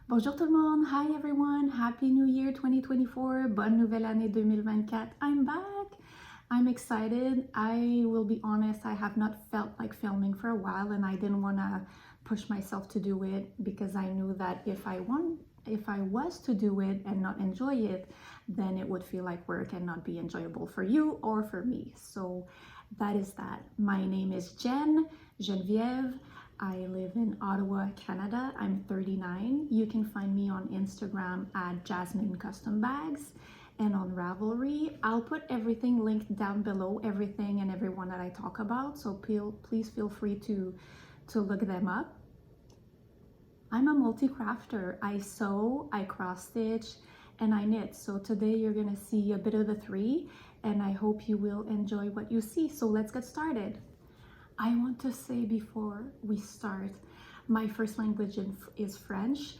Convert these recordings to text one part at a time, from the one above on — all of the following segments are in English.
Bonjour tout le monde. Hi everyone. Happy New Year 2024. Bonne nouvelle année 2024. I'm back. I'm excited. I will be honest, I have not felt like filming for a while and I didn't want to push myself to do it because I knew that if I was to do it and not enjoy it, then it would feel like work and not be enjoyable for you or for me. So that is that. My name is Geneviève. I live in Ottawa, Canada. I'm 39. You can find me on Instagram at Jasmine Custom Bags and on Ravelry. I'll put everything linked down below, everything and everyone that I talk about. So please feel free to look them up. I'm a multi-crafter. I sew, I cross stitch, and I knit. So today you're gonna see a bit of the three, and I hope you will enjoy what you see. So let's get started. I want to say before we start, my first language is French,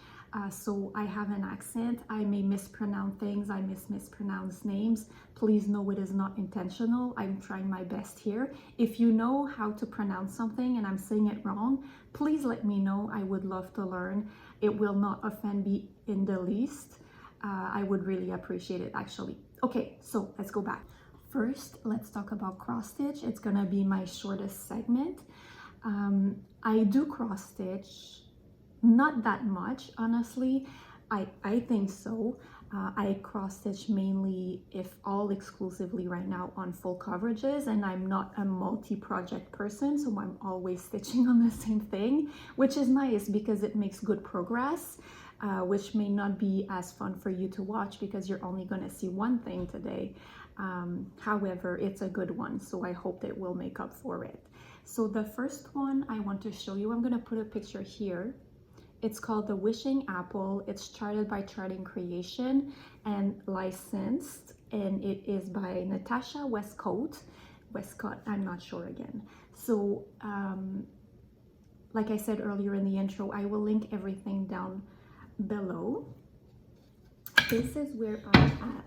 so I have an accent. I may mispronounce things, I mispronounce names. Please know it is not intentional. I'm trying my best here. If you know how to pronounce something and I'm saying it wrong, please let me know. I would love to learn. It will not offend me in the least. I would really appreciate it actually. Okay, so let's go back. First, let's talk about cross stitch. It's gonna be my shortest segment. I do cross stitch, not that much, honestly. I think so. I cross stitch mainly, if all exclusively right now, on full coverages, and I'm not a multi-project person, so I'm always stitching on the same thing, which is nice because it makes good progress, which may not be as fun for you to watch because you're only gonna see one thing today. However, it's a good one, so I hope that will make up for it. So the first one I want to show you, I'm going to put a picture here. It's called the Wishing Apple. It's charted by Charting Creation and licensed, and it is by Natasha Westcott, I'm not sure again. So like I said earlier in the intro, I will link everything down below. This is where I'm at.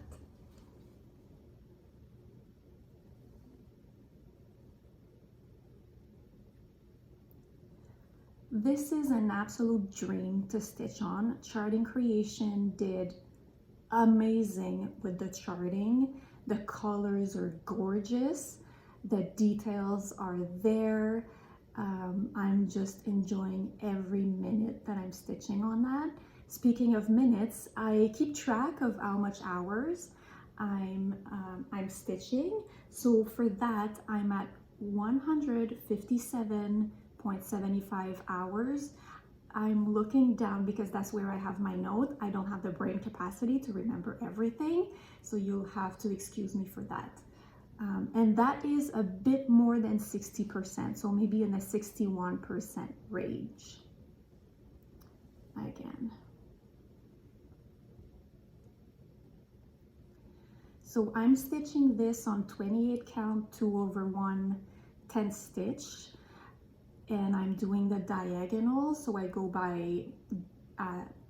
This is an absolute dream to stitch on. Charting Creation did amazing with the charting. The colors are gorgeous. The details are there. I'm just enjoying every minute that I'm stitching on that. Speaking of minutes, I keep track of how much hours I'm stitching. So for that, I'm at 157.75 hours. I'm looking down because that's where I have my note. I don't have the brain capacity to remember everything, so you'll have to excuse me for that. And that is a bit more than 60%, so maybe in the 61% range. Again. So I'm stitching this on 28 count 2/1 10 stitch, and I'm doing the diagonal, so I go by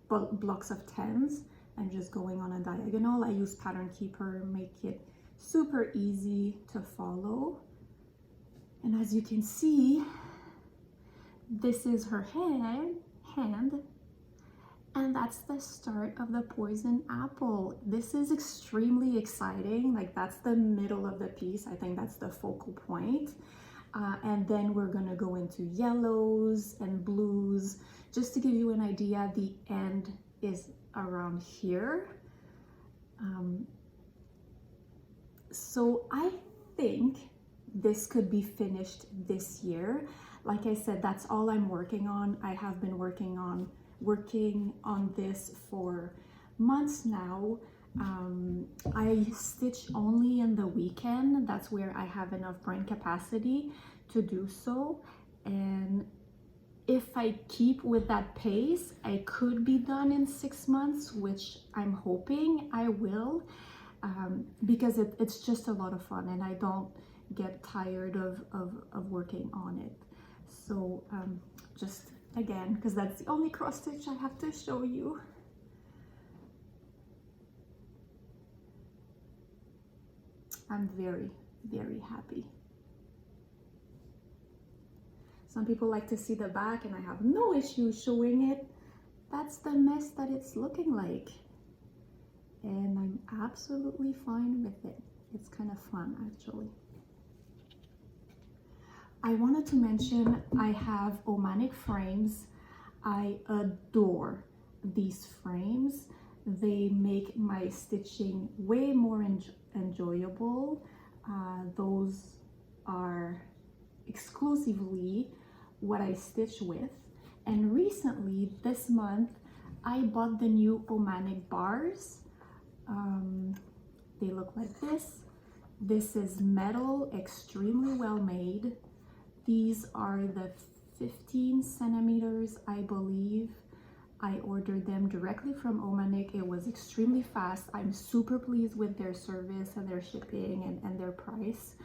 blocks of 10s. I'm just going on a diagonal. I use Pattern Keeper, make it super easy to follow. And as you can see, this is her hand, and that's the start of the poison apple. This is extremely exciting. Like, that's the middle of the piece. I think that's the focal point. And then we're gonna go into yellows and blues. Just to give you an idea, the end is around here. So I think this could be finished this year. Like I said, that's all I'm working on. I have been working on this for months now. I stitch only in the weekend. That's where I have enough brain capacity to do so. And if I keep with that pace, I could be done in 6 months, which I'm hoping I will, because it's just a lot of fun and I don't get tired of working on it. So just again, because that's the only cross stitch I have to show you. I'm very, very happy. Some people like to see the back and I have no issue showing it. that's the mess that it's looking like. And I'm absolutely fine with it. It's kind of fun, actually. I wanted to mention I have Omanic frames. I adore these frames. They make my stitching way more enjoyable. Those are exclusively what I stitch with. And recently, this month, I bought the new Omanic bars. They look like this. This is metal, extremely well made. These are the 15 centimeters, I believe. I ordered them directly from Omanic. It was extremely fast. I'm super pleased with their service and their shipping and their price.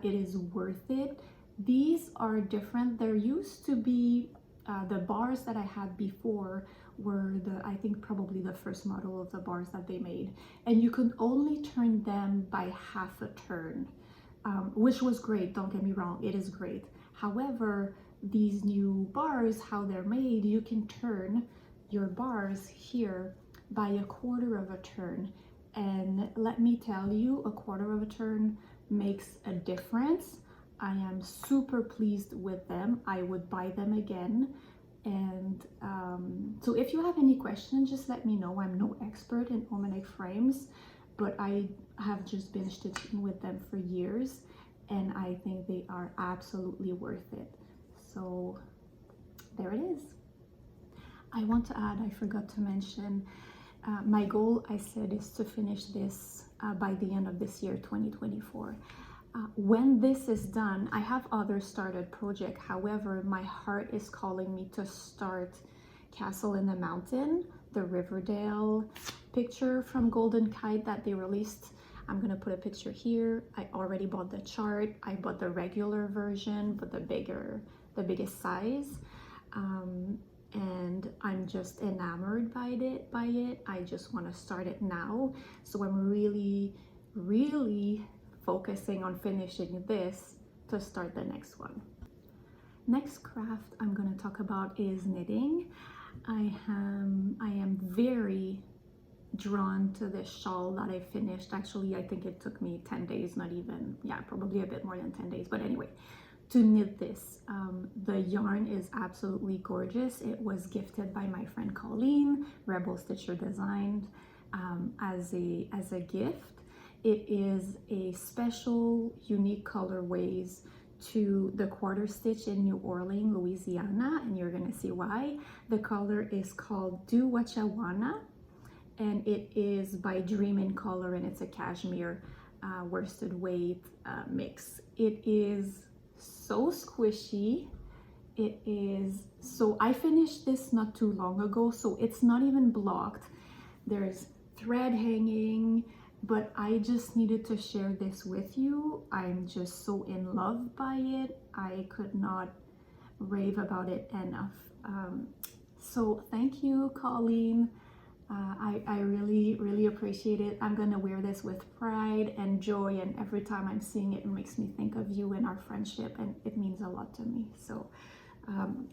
It is worth it. These are different. There used to be the bars that I had before were I think probably the first model of the bars that they made, and you could only turn them by half a turn, which was great, don't get me wrong, it is great. However, these new bars, how they're made, you can turn your bars here by a quarter of a turn, and let me tell you, a quarter of a turn makes a difference. I am super pleased with them. I would buy them again. And so if you have any questions, just let me know. I'm no expert in Omanic frames, but I have just been stitching with them for years, and I think they are absolutely worth it. So there it is. I want to add, I forgot to mention, my goal, I said, is to finish this by the end of this year, 2024. When this is done, I have other started project. However, my heart is calling me to start Castle in the Mountain, the Riverdale picture from Golden Kite that they released. I'm gonna put a picture here. I already bought the chart. I bought the regular version, but the biggest size. And I'm just enamored by it. I just want to start it now. So I'm really focusing on finishing this to start the next one. Next craft I'm going to talk about is knitting. I am very drawn to this shawl that I finished. Actually, I think it took me 10 days, not even, yeah, probably a bit more than 10 days. But anyway, to knit this, the yarn is absolutely gorgeous. It was gifted by my friend Colleen, Rebel Stitcher designed as a gift. It is a special, unique colorways to the quarter stitch in New Orleans, Louisiana, and you're gonna see why. The color is called Do What Ya Wanna, and it is by Dream in Color, and it's a cashmere worsted weight mix. It is so squishy. It is so, I finished this not too long ago, so it's not even blocked. There's thread hanging, but I just needed to share this with you. I'm just so in love by it. I could not rave about it enough. So thank you, Colleen. I really appreciate it. I'm gonna wear this with pride and joy, and every time I'm seeing it, it makes me think of you and our friendship, and it means a lot to me. So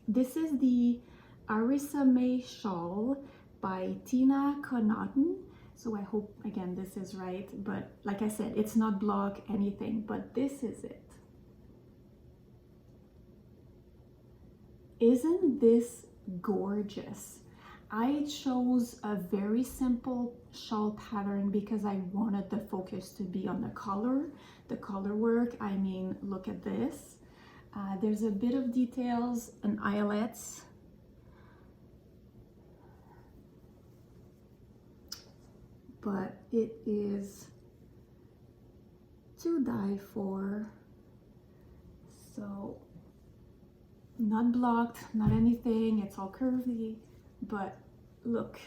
this is the Arisa May shawl by Tina Connaughton. So I hope, again, this is right, but like I said, it's not block anything, but this is it. Isn't this gorgeous? I chose a very simple shawl pattern because I wanted the focus to be on the color work. I mean, look at this. There's a bit of details and eyelets. But it is to die for. So not blocked, not anything, it's all curvy, but look,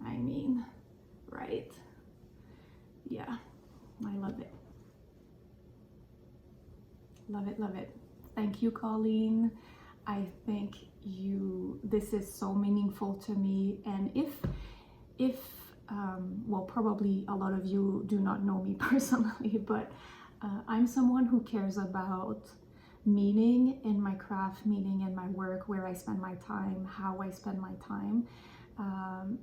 I mean, right? Yeah, I love it. Love it. Thank you, Colleen. I think this is so meaningful to me, and if well, probably a lot of you do not know me personally, but I'm someone who cares about meaning in my craft, meaning in my work, where I spend my time, how I spend my time.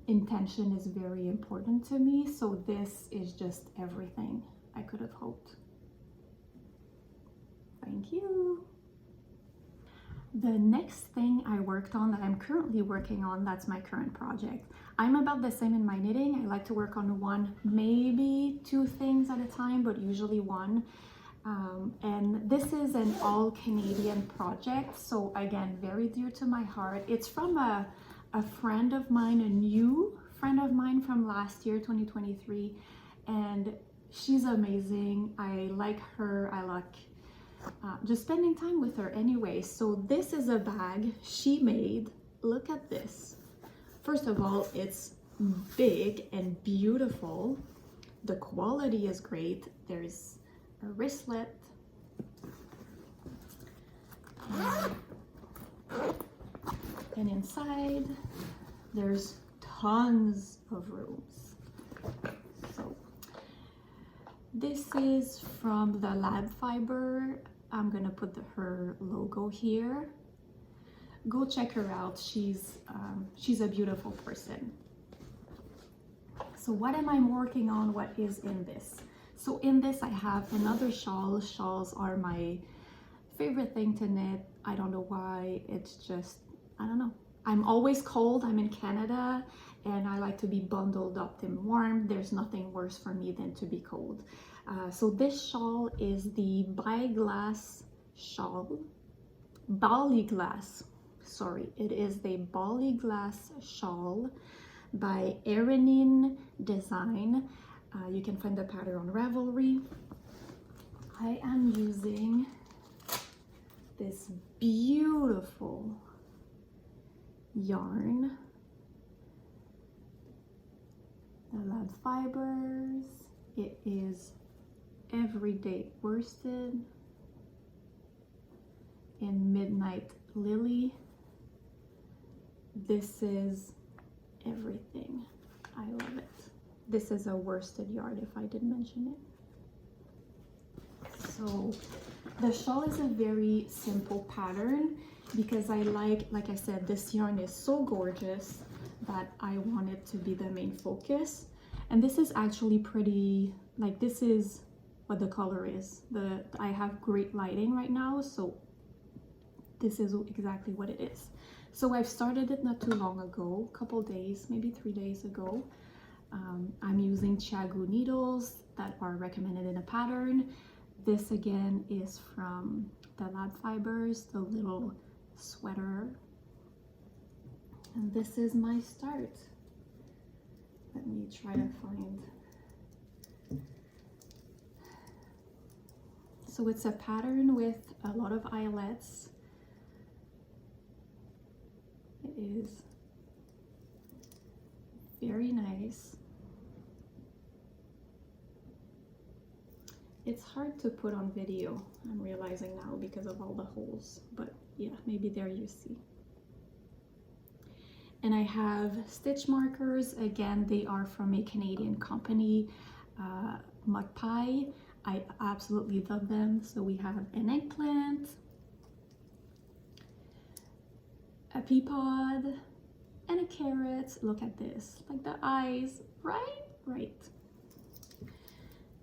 Intention is very important to me, so this is just everything I could have hoped. Thank you. The next thing I worked on that I'm currently working on, that's my current project. I'm about the same in my knitting. I like to work on one, maybe two things at a time, but usually one. And this is an all Canadian project, so again, very dear to my heart. It's from a friend of mine, a new friend of mine from last year, 2023, and she's amazing. I like her. I like just spending time with her anyway. So this is a bag she made. Look at this. First of all, it's big and beautiful. The quality is great. There's a wristlet. And inside, there's tons of rooms. So this is from the Lab Fiber. I'm gonna put her logo here. Go check her out. She's a beautiful person. So what am I working on? What is in this? So in this I have another shawl. Shawls are my favorite thing to knit. I don't know why. It's just, I don't know. I'm always cold. I'm in Canada and I like to be bundled up and warm. There's nothing worse for me than to be cold. So this shawl is the Ballyglass shawl. Ballyglass. Sorry, it is the Ballyglass shawl by Erin Design. You can find the pattern on Ravelry. I am using this beautiful yarn, the Lab Fibers. It is everyday worsted in Midnight Lily. This is everything. I love it. This is a worsted yarn, if I did mention it. So the shawl is a very simple pattern because I like I said, this yarn is so gorgeous that I want it to be the main focus. And this is actually pretty, like, this is what the color is. I have great lighting right now, so this is exactly what it is. So I've started it not too long ago, a couple days, maybe 3 days ago. I'm using Chiagu needles that are recommended in a pattern. This again is from the Lab Fibers, the little sweater. And this is my start. Let me try to find. So it's a pattern with a lot of eyelets. It is very nice. It's hard to put on video, I'm realizing now, because of all the holes, but yeah, maybe there you see. And I have stitch markers. Again, they are from a Canadian company, Magpie. I absolutely love them. So we have an eggplant, a pea pod, and a carrot. Look at this, like the eyes, right? Right.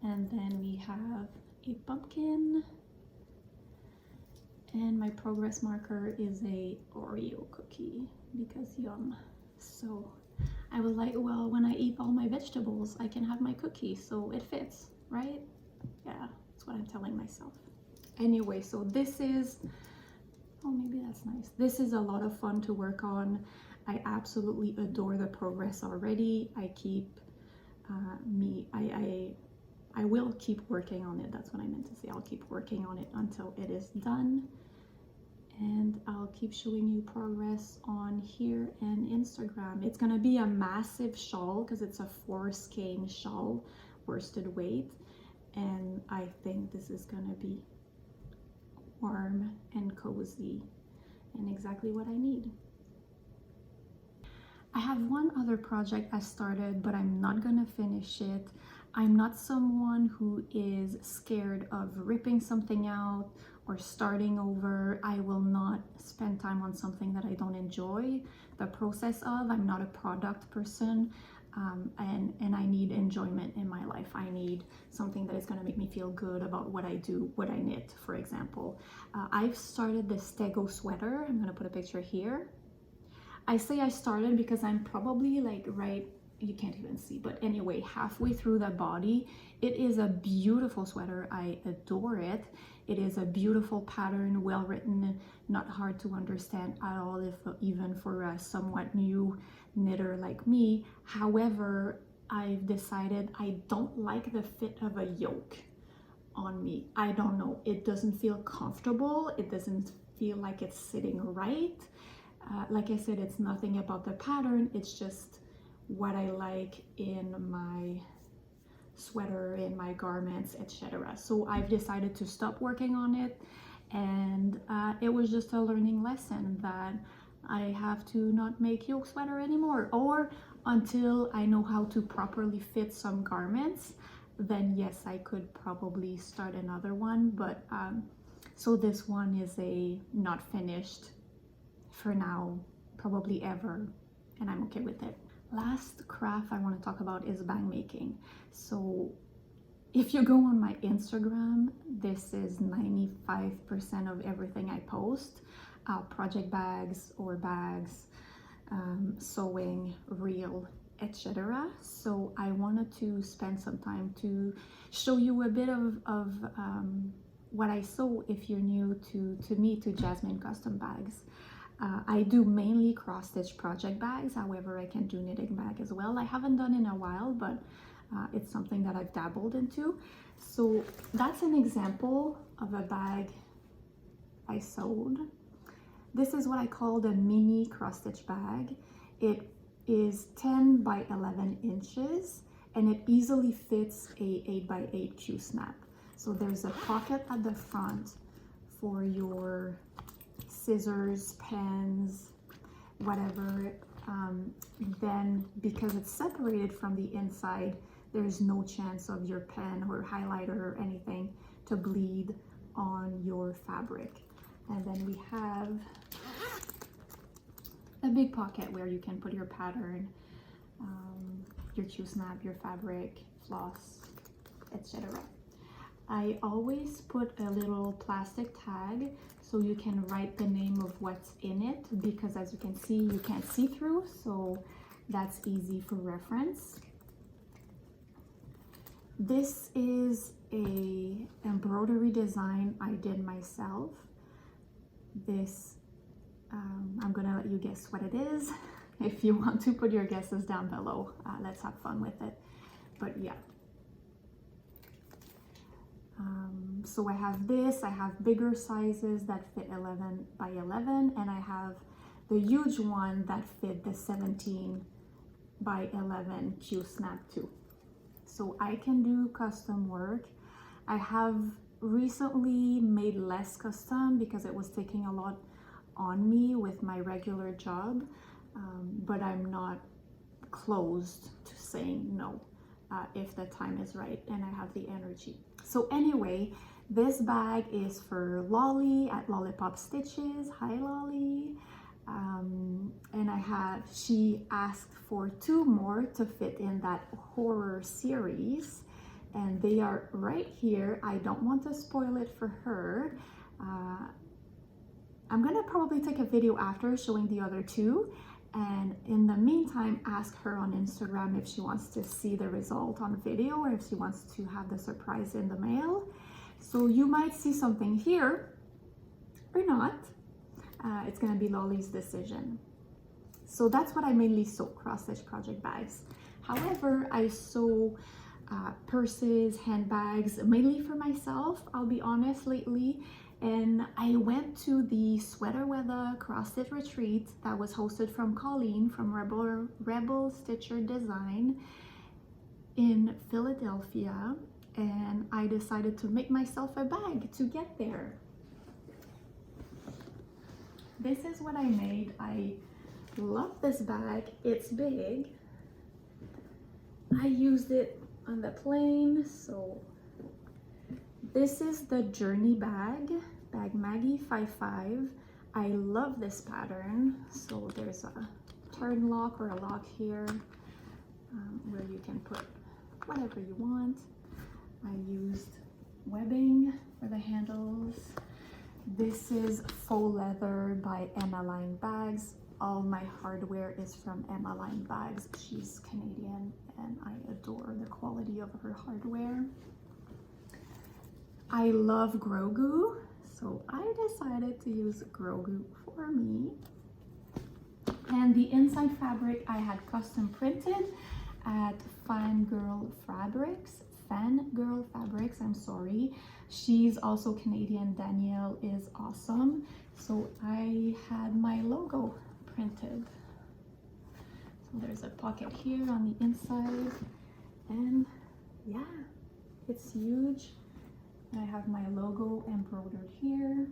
And then we have a pumpkin, and my progress marker is a Oreo cookie because yum. So I was like, well, when I eat all my vegetables, I can have my cookie, so it fits, right? Yeah, that's what I'm telling myself. Anyway, so this is, oh, maybe that's nice. This is a lot of fun to work on. I absolutely adore the progress already. I keep I will keep working on it. That's what I meant to say. I'll keep working on it until it is done. And I'll keep showing you progress on here and Instagram. It's gonna be a massive shawl because it's a 4 skein shawl, worsted weight. And I think this is gonna be warm and cozy and exactly what I need. I have one other project I started, but I'm not gonna finish it. I'm not someone who is scared of ripping something out or starting over. I will not spend time on something that I don't enjoy the process of. I'm not a product person, and I need enjoyment in my life. I need something that is going to make me feel good about what I do, what I knit, for example. I've started the Stego sweater. I'm going to put a picture here. I say I started because I'm probably like you can't even see, but anyway, halfway through the body. It is a beautiful sweater. I adore it. It is a beautiful pattern, well written, not hard to understand at all, if even for a somewhat new knitter like me. However, I've decided I don't like the fit of a yoke on me. I don't know, it doesn't feel comfortable. It doesn't feel like it's sitting right. Like I said, it's nothing about the pattern, it's just what I like in my sweater, in my garments, etc. So I've decided to stop working on it, and it was just a learning lesson that I have to not make yoke sweater anymore, or until I know how to properly fit some garments, then yes, I could probably start another one. But so this one is a not finished for now, probably ever, and I'm okay with it. Last craft I want to talk about is bag making. So if you go on my Instagram, this is 95% of everything I post, project bags or bags, sewing, reel, etc. So I wanted to spend some time to show you a bit of what I sew if you're new to me, to Jasmine Custom Bags. I do mainly cross-stitch project bags, however I can do knitting bag as well. I haven't done in a while, but it's something that I've dabbled into. So that's an example of a bag I sewed. This is what I call the mini cross-stitch bag. It is 10 by 11 inches, and it easily fits a 8 by 8 Q-snap. So there's a pocket at the front for your scissors, pens, whatever. Then because it's separated from the inside, there's no chance of your pen or highlighter or anything to bleed on your fabric. And then we have a big pocket where you can put your pattern, your Q-snap, your fabric, floss, etc. I always put a little plastic tag so you can write the name of what's in it, because as you can see, you can't see through, so that's easy for reference. This is a embroidery design I did myself. This, I'm gonna let you guess what it is. If you want to put your guesses down below, let's have fun with it. But yeah. So I have this, I have bigger sizes that fit 11 by 11, and I have the huge one that fit the 17 by 11 Q-snap too. So I can do custom work. I have recently made less custom because it was taking a lot on me with my regular job, but I'm not closed to saying no if the time is right and I have the energy. So anyway, this bag is for Lolly at Lollipop Stitches. Hi Lolly. And she asked for 2 more to fit in that horror series, and they are right here. I don't want to spoil it for her. I'm gonna probably take a video after showing the other 2, and in the meantime ask her on Instagram if she wants to see the result on video or if she wants to have the surprise in the mail. So you might see something here or not. It's gonna be Lolly's decision. So that's what I mainly sew, cross-stitch project bags. However, I sew purses, handbags, mainly for myself, I'll be honest, lately. And I went to the Sweater Weather cross-stitch retreat that was hosted from Colleen from Rebel Stitcher Design in Philadelphia, and I decided to make myself a bag to get there. This is what I made. I love this bag. It's big. I used it on the plane. So this is the journey bag. bag Maggie 55. I love this pattern. So there's a turn lock or a lock here where you can put whatever you want. I used webbing for the handles. This is faux leather by Emma Line Bags. All my hardware is from Emma Line Bags. She's Canadian and I adore the quality of her hardware. I love Grogu, so I decided to use Grogu for me. And the inside fabric I had custom printed at Fangirl Fabrics, I'm sorry. She's also Canadian. Danielle is awesome. So I had my logo printed. So there's a pocket here on the inside. And yeah, it's huge. I have my logo embroidered here.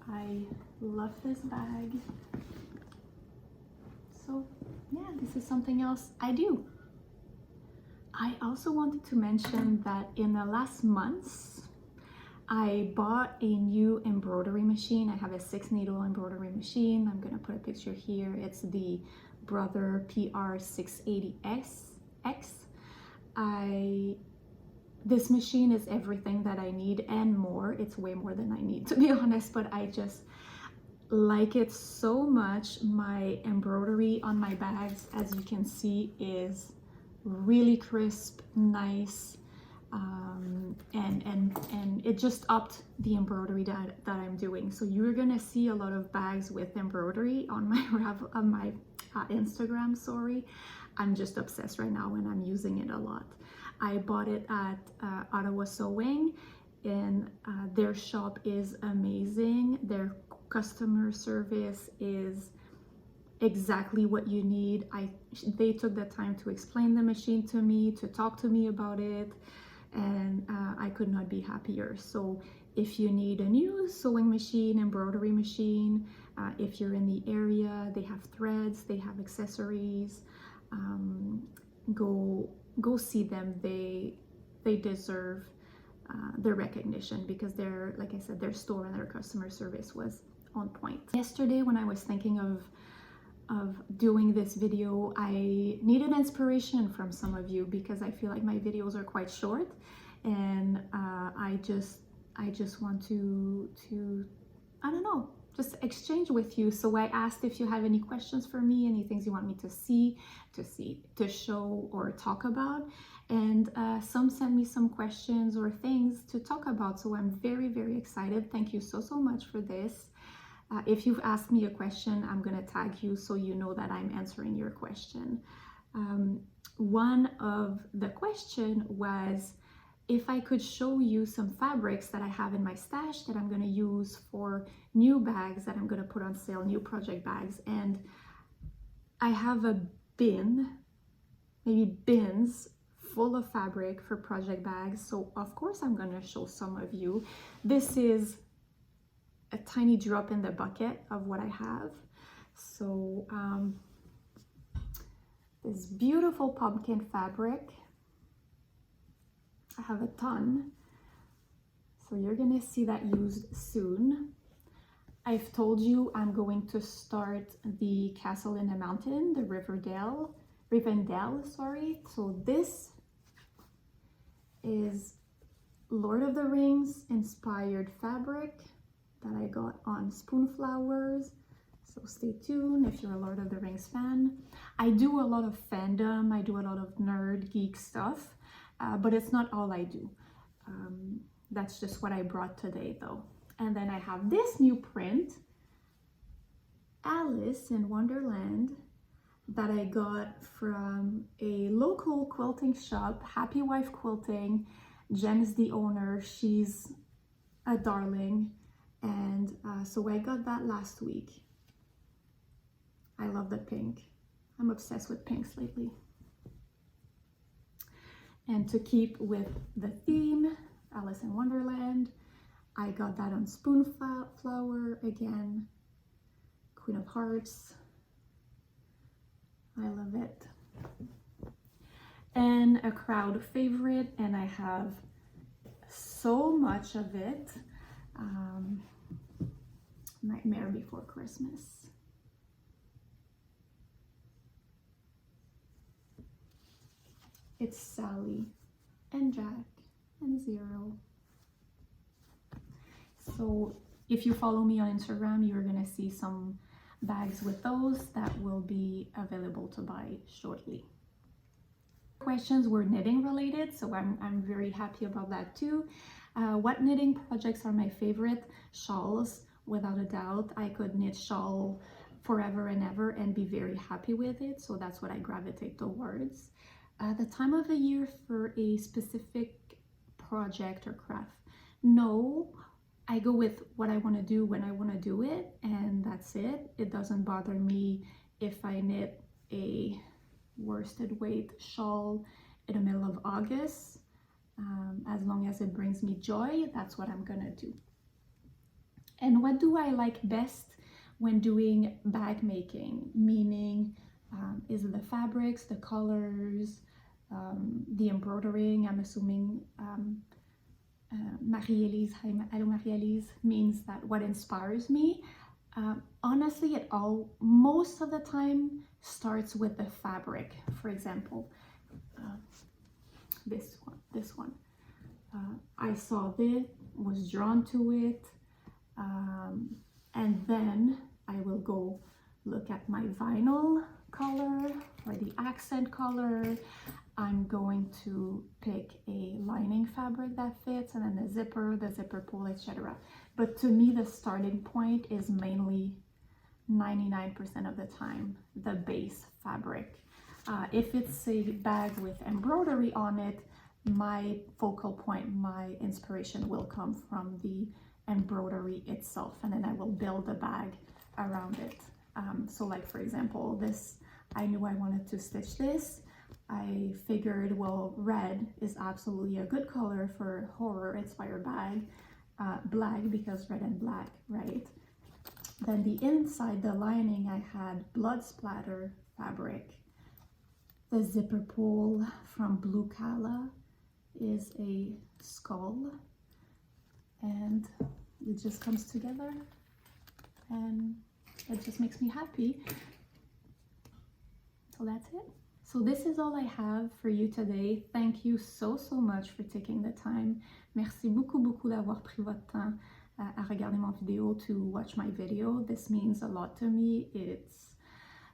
I love this bag. So yeah, this is something else I do. I also wanted to mention that in the last months, I bought a new embroidery machine. I have a 6-needle embroidery machine. I'm gonna put a picture here. It's the Brother PR680X. This machine is everything that I need and more. It's way more than I need, to be honest, but I just like it so much. My embroidery on my bags, as you can see, is really crisp, nice, and it just upped the embroidery that I'm doing. So you're gonna see a lot of bags with embroidery on my Instagram. Sorry, I'm just obsessed right now and I'm using it a lot. I bought it at Ottawa Sewing, and their shop is amazing. Their customer service is exactly what you need. They took the time to explain the machine to me, to talk to me about it, and I could not be happier. So if you need a new sewing machine, embroidery machine, if you're in the area, they have threads, they have accessories, go see them. They deserve their recognition because they're, like I said, their store and their customer service was on point. Yesterday when I was thinking of doing this video, I needed inspiration from some of you because I feel like my videos are quite short, and I just want to I don't know, just exchange with you. So I asked if you have any questions for me, any things you want me to see, to show or talk about, and some sent me some questions or things to talk about. So I'm very, very excited. Thank you so much for this. If you've asked me a question, I'm gonna tag you so you know that I'm answering your question. One of the question was if I could show you some fabrics that I have in my stash that I'm gonna use for new bags that I'm gonna put on sale, new project bags. And I have a bin, maybe bins full of fabric for project bags. So of course I'm gonna show some of you. This is a tiny drop in the bucket of what I have. So this beautiful pumpkin fabric, I have a ton, so you're gonna see that used soon. I've told you I'm going to start the Castle in the Mountain, the Rivendell, sorry. So this is Lord of the Rings inspired fabric that I got on Spoonflowers. So stay tuned if you're a Lord of the Rings fan. I do a lot of fandom, I do a lot of nerd geek stuff, but it's not all I do. That's just what I brought today though. And then I have this new print, Alice in Wonderland, that I got from a local quilting shop, Happy Wife Quilting. Jen's the owner, she's a darling. And so I got that last week. I love the pink. I'm obsessed with pinks lately. And to keep with the theme, Alice in Wonderland, I got that on Spoonflower again. Queen of Hearts. I love it. And a crowd favorite, and I have so much of it. Nightmare Before Christmas. It's Sally and Jack and Zero. So if you follow me on Instagram, you're gonna see some bags with those that will be available to buy shortly. Questions were knitting related, so I'm very happy about that too. What knitting projects are my favorite? Shawls, without a doubt. I could knit shawl forever and ever and be very happy with it, so that's what I gravitate towards. The time of the year for a specific project or craft, no. I go with what I want to do when I want to do it, and that's it. It doesn't bother me if I knit a worsted weight shawl in the middle of August. As long as it brings me joy, that's what I'm gonna do. And what do I like best when doing bag making? Meaning, is it the fabrics, the colors, the embroidering? I'm assuming Marie-Elise, hello Marie-Elise, means that what inspires me. Honestly, it all, most of the time, starts with the fabric. For example, this one. I saw this, was drawn to it, and then I will go look at my vinyl color or the accent color. I'm going to pick a lining fabric that fits, and then the zipper pull, etc. But to me, the starting point is mainly 99% of the time the base fabric. If it's a bag with embroidery on it, my focal point, my inspiration will come from the embroidery itself, and then I will build a bag around it. So like for example, this, I knew I wanted to stitch this. I figured, well, red is absolutely a good color for horror inspired bag. Black, because red and black, right? Then the inside, the lining, I had blood splatter fabric. The zipper pull from Blue Kala is a skull, and it just comes together and it just makes me happy. So that's it. So this is all I have for you today. Thank you so much for taking the time. Merci beaucoup d'avoir pris votre temps à regarder mon vidéo, to watch my video. This means a lot to me. It's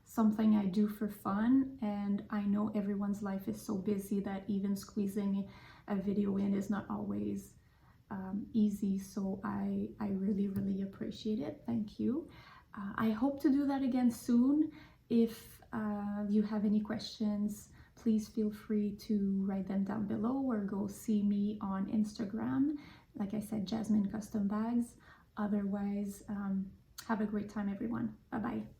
something I do for fun, and I know everyone's life is so busy that even squeezing a video in is not always easy. So I really appreciate it. Thank you. I hope to do that again soon. If you have any questions, please feel free to write them down below, or go see me on Instagram. Like I said, Jasmine Custom Bags. Otherwise, have a great time, everyone. Bye bye.